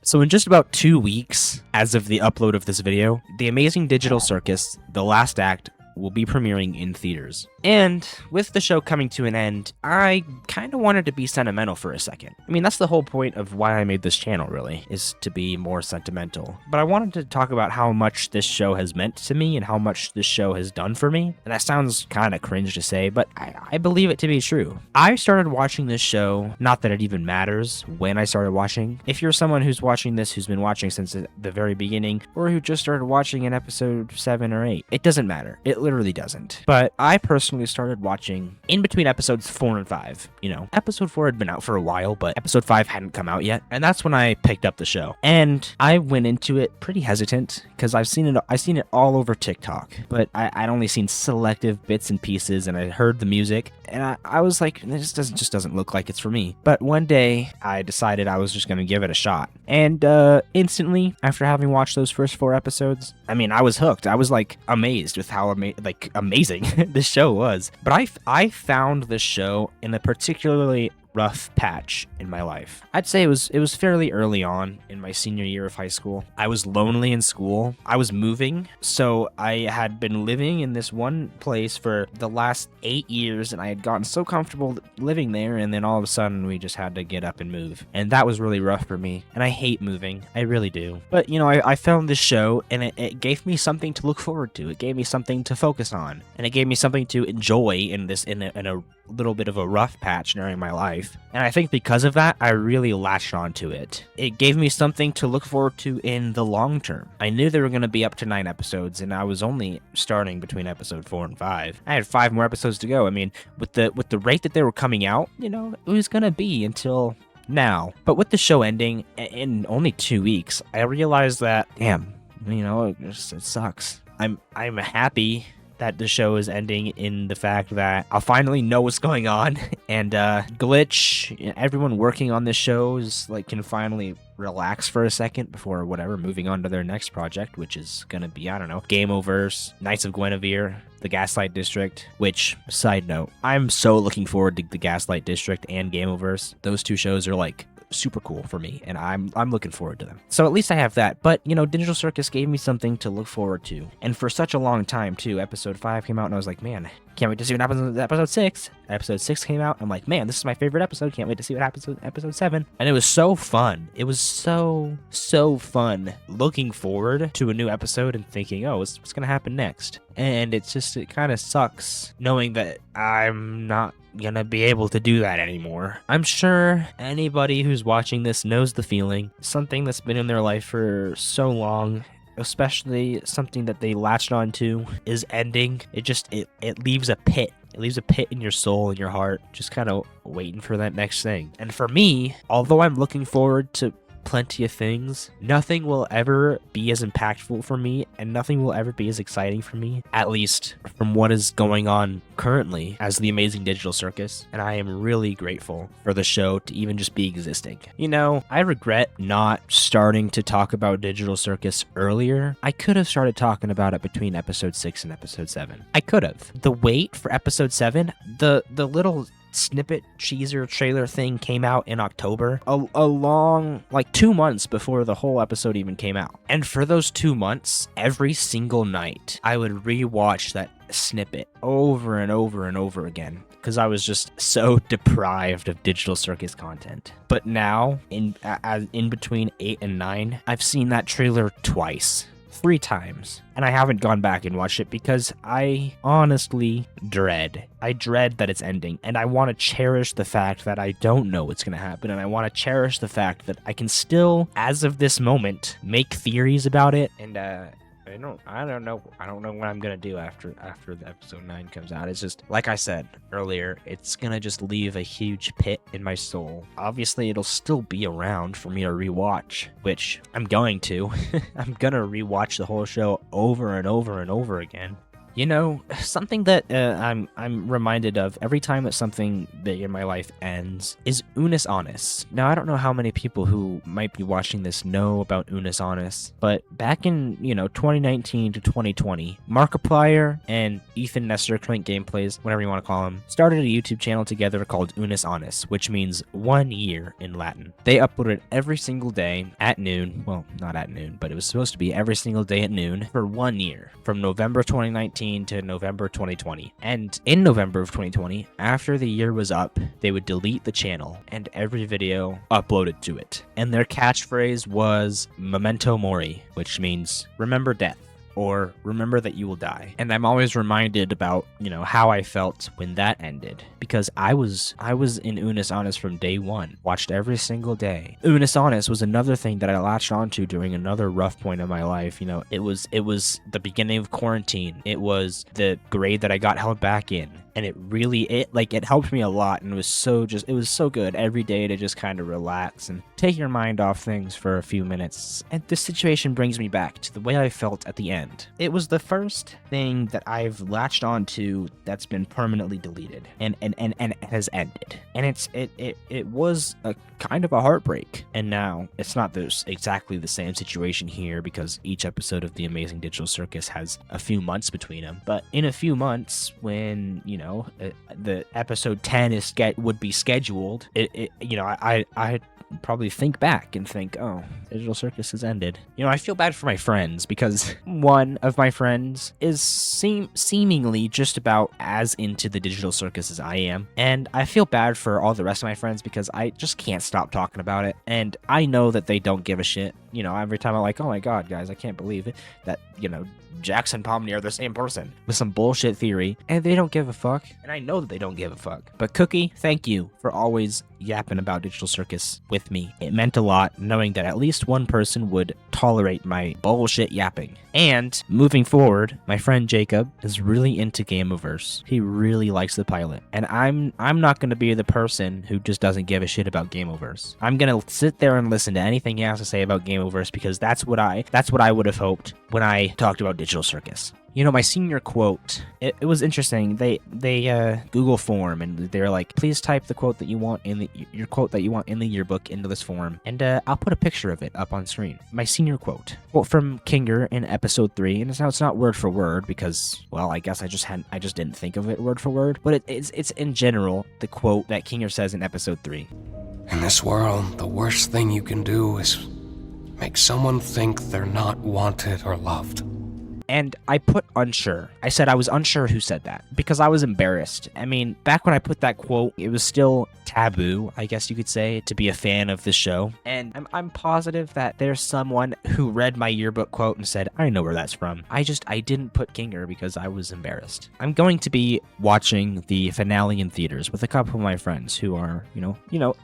So in just about 2 weeks, as of the upload of this video, The Amazing Digital Circus, The Last Act, will be premiering in theaters. And with the show coming to an end, I kind of wanted to be sentimental for a second. I mean, that's the whole point of why I made this channel, really, is to be more sentimental. But I wanted to talk about how much this show has meant to me and how much this show has done for me. And that sounds kind of cringe to say, but I believe it to be true. I started watching this show, not that it even matters when I started watching. If you're someone who's watching this, who's been watching since the very beginning, or who just started watching in episode 7 or 8, it doesn't matter. It literally doesn't. But I personally started watching in between episodes 4 and 5. You know, episode 4 had been out for a while, but episode 5 hadn't come out yet. And that's when I picked up the show. And I went into it pretty hesitant because I've seen it all over TikTok, but I'd only seen selective bits and pieces, and I heard the music, and I was like, this just doesn't look like it's for me. But one day I decided I was just going to give it a shot. And instantly, after having watched those first 4 episodes, I mean, I was hooked. I was like amazed with how amazing this show was. But I found this show in a particularly rough patch in my life. I'd say it was fairly early on in my senior year of high school. I was lonely in school. I was moving, so I had been living in this one place for the last 8 years, and I had gotten so comfortable living there, and then all of a sudden we just had to get up and move. And that was really rough for me, and I hate moving. I really do. But, you know, I found this show, and it gave me something to look forward to. It gave me something to focus on, and it gave me something to enjoy in a little bit of a rough patch during my life. And I think because of that, I really latched onto it. It gave me something to look forward to in the long term. I knew they were going to be up to 9 episodes, and I was only starting between episode 4 and 5. I had 5 more episodes to go. I mean, with the rate that they were coming out, you know, it was going to be until now. But with the show ending in only 2 weeks, I realized that, damn, you know, it sucks. I'm happy that the show is ending in the fact that I'll finally know what's going on, and Glitch, everyone working on this show is can finally relax for a second before moving on to their next project, which is gonna be, I don't know, Gameoverse, Knights of Guinevere, the Gaslight District, which, side note, I'm so looking forward to the Gaslight District and Gameoverse. Those 2 shows are super cool for me, and I'm looking forward to them. So at least I have that. But, you know, Digital Circus gave me something to look forward to. And for such a long time, too. Episode 5 came out, and I was like, man, can't wait to see what happens with episode 6. Episode 6 came out. I'm like, man, this is my favorite episode. Can't wait to see what happens with episode 7. And it was so fun. It was so fun looking forward to a new episode and thinking, oh, what's going to happen next? And it kind of sucks knowing that I'm not gonna be able to do that anymore. I'm sure anybody who's watching this knows the feeling. Something that's been in their life for so long, especially something that they latched onto, is ending. It leaves a pit. It leaves a pit in your soul and your heart, just kind of waiting for that next thing. And for me, although I'm looking forward to plenty of things, nothing will ever be as impactful for me, and nothing will ever be as exciting for me, at least from what is going on currently, as The Amazing Digital Circus. And I am really grateful for the show to even just be existing. You know, I regret not starting to talk about Digital Circus earlier. I could have started talking about it between episode 6 and episode 7. I could have. The wait for episode 7, the little snippet teaser trailer thing came out in October, a long 2 months before the whole episode even came out. And for those 2 months, every single night I would rewatch that snippet over and over and over again, because I was just so deprived of Digital Circus content. But now, in between 8 and 9, I've seen that trailer twice. 3 times, and I haven't gone back and watched it because I honestly dread that it's ending, and I want to cherish the fact that I don't know what's going to happen, and I want to cherish the fact that I can still, as of this moment, make theories about it. And I don't know what I'm gonna do after the episode 9 comes out. It's just, like I said earlier, it's gonna just leave a huge pit in my soul. Obviously, it'll still be around for me to rewatch, which I'm going to. I'm gonna rewatch the whole show over and over and over again. You know, something that I'm reminded of every time that something big in my life ends is Unus Annus. Now, I don't know how many people who might be watching this know about Unus Annus, but back in, 2019 to 2020, Markiplier and Ethan Nestor, Clink Gameplays, whatever you want to call him, started a YouTube channel together called Unus Annus, which means 1 year in Latin. They uploaded every single day at noon. Well, not at noon, but it was supposed to be every single day at noon for 1 year, from November 2019 to November 2020. And in November of 2020, after the year was up, they would delete the channel and every video uploaded to it. And their catchphrase was Memento Mori, which means remember death, or remember that you will die. And I'm always reminded about, how I felt when that ended, because I was in Unus Annus from day one, watched every single day. Unus Annus was another thing that I latched onto during another rough point in my life. It was the beginning of quarantine. It was the grade that I got held back in. And it helped me a lot, and it was so good every day to just kind of relax and take your mind off things for a few minutes. And this situation brings me back to the way I felt at the end. It was the first thing that I've latched onto that's been permanently deleted and has ended. And it was a kind of a heartbreak. And now it's not exactly the same situation here, because each episode of The Amazing Digital Circus has a few months between them. But in a few months, when the episode 10 would be scheduled, I probably think back and think, oh, Digital Circus has ended. I feel bad for my friends, because one of my friends is seemingly just about as into the Digital Circus as I am, and I feel bad for all the rest of my friends because I just can't stop talking about it, and I know that they don't give a shit. Every time I'm like, oh my god, guys, I can't believe it, that, Jackson Pomney are the same person with some bullshit theory, and they don't give a fuck, and I know that they don't give a fuck. But Cookie, thank you for always yapping about Digital Circus with me. It meant a lot knowing that at least one person would tolerate my bullshit yapping. And moving forward, my friend Jacob is really into Gameoverse. He really likes the pilot, and I'm not going to be the person who just doesn't give a shit about Gameoverse. I'm going to sit there and listen to anything he has to say about Gameoverse, because that's what I would have hoped when I talked about Digital Circus. My senior quote, it was interesting. They Google form, and they're like, please type the quote that you want your quote that you want in the yearbook into this form, and I'll put a picture of it up on screen. My senior quote from Kinger in episode 3, and it's not word for word because, well, I guess I just didn't think of it word for word, but it's in general the quote that Kinger says in episode 3. In this world, the worst thing you can do is make someone think they're not wanted or loved. And I put unsure. I said I was unsure who said that, because I was embarrassed. I mean, back when I put that quote, it was still taboo, I guess you could say, to be a fan of this show. And I'm positive that there's someone who read my yearbook quote and said, I know where that's from. I didn't put Kinger because I was embarrassed. I'm going to be watching the finale in theaters with a couple of my friends who are,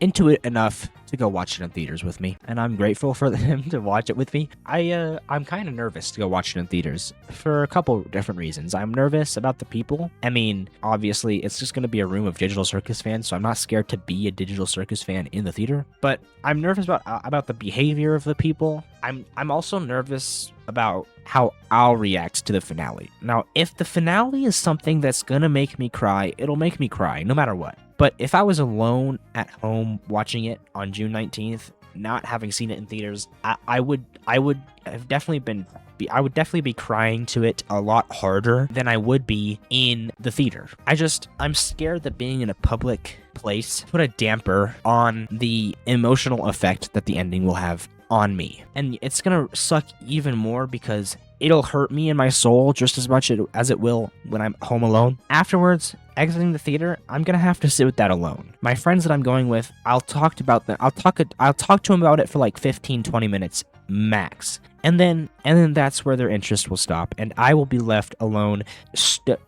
into it enough to go watch it in theaters with me, and I'm grateful for them to watch it with me. I'm kind of nervous to go watch it in theaters for a couple different reasons. I'm nervous about the people. I mean, obviously, it's just going to be a room of Digital Circus fans, so I'm not scared to be a Digital Circus fan in the theater. But I'm nervous about the behavior of the people. I'm also nervous about how I'll react to the finale. Now, if the finale is something that's gonna make me cry, it'll make me cry no matter what. But if I was alone at home watching it on June 19th, not having seen it in theaters, I would definitely be crying to it a lot harder than I would be in the theater. I'm scared that being in a public place put a damper on the emotional effect that the ending will have on me. And it's gonna suck even more because it'll hurt me in my soul just as much as it will when I'm home alone. Afterwards, exiting the theater, I'm gonna have to sit with that alone. My friends that I'm going with, I'll talk to them about it for like 15-20 minutes max. And then that's where their interest will stop, and I will be left alone,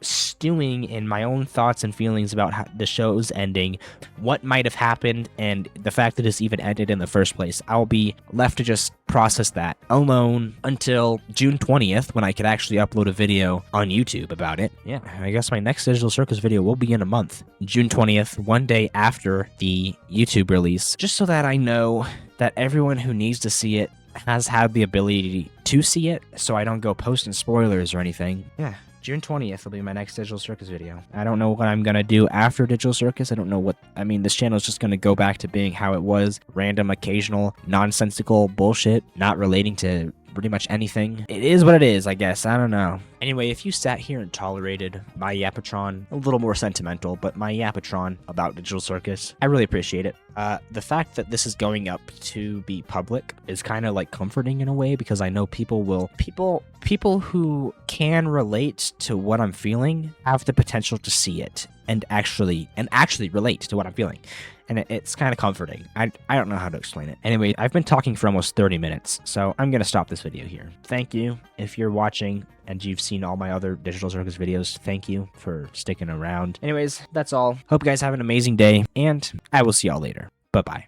stewing in my own thoughts and feelings about how the show's ending, what might have happened, and the fact that it's even ended in the first place. I'll be left to just process that alone until June 20th, when I could actually upload a video on YouTube about it. Yeah, I guess my next Digital Circus video will be in a month. June 20th, one day after the YouTube release, just so that I know that everyone who needs to see it has had the ability to see it, so I don't go posting spoilers or anything. Yeah, June 20th will be my next Digital Circus video. I don't know what I'm gonna do after Digital Circus. I don't know what, I mean, this channel is just gonna go back to being how it was. Random, occasional, nonsensical bullshit, not relating to pretty much anything. It is what it is, I guess. I don't know. Anyway, if you sat here and tolerated my yapatron, a little more sentimental, but my yapatron about Digital Circus, I really appreciate it. The fact that this is going up to be public is kind of like comforting in a way, because I know people who can relate to what I'm feeling have the potential to see it and actually relate to what I'm feeling. And it's kind of comforting. I don't know how to explain it. Anyway, I've been talking for almost 30 minutes, so I'm going to stop this video here. Thank you if you're watching and you've seen all my other Digital Circus videos. Thank you for sticking around. Anyways, that's all. Hope you guys have an amazing day, and I will see y'all later. Bye-bye.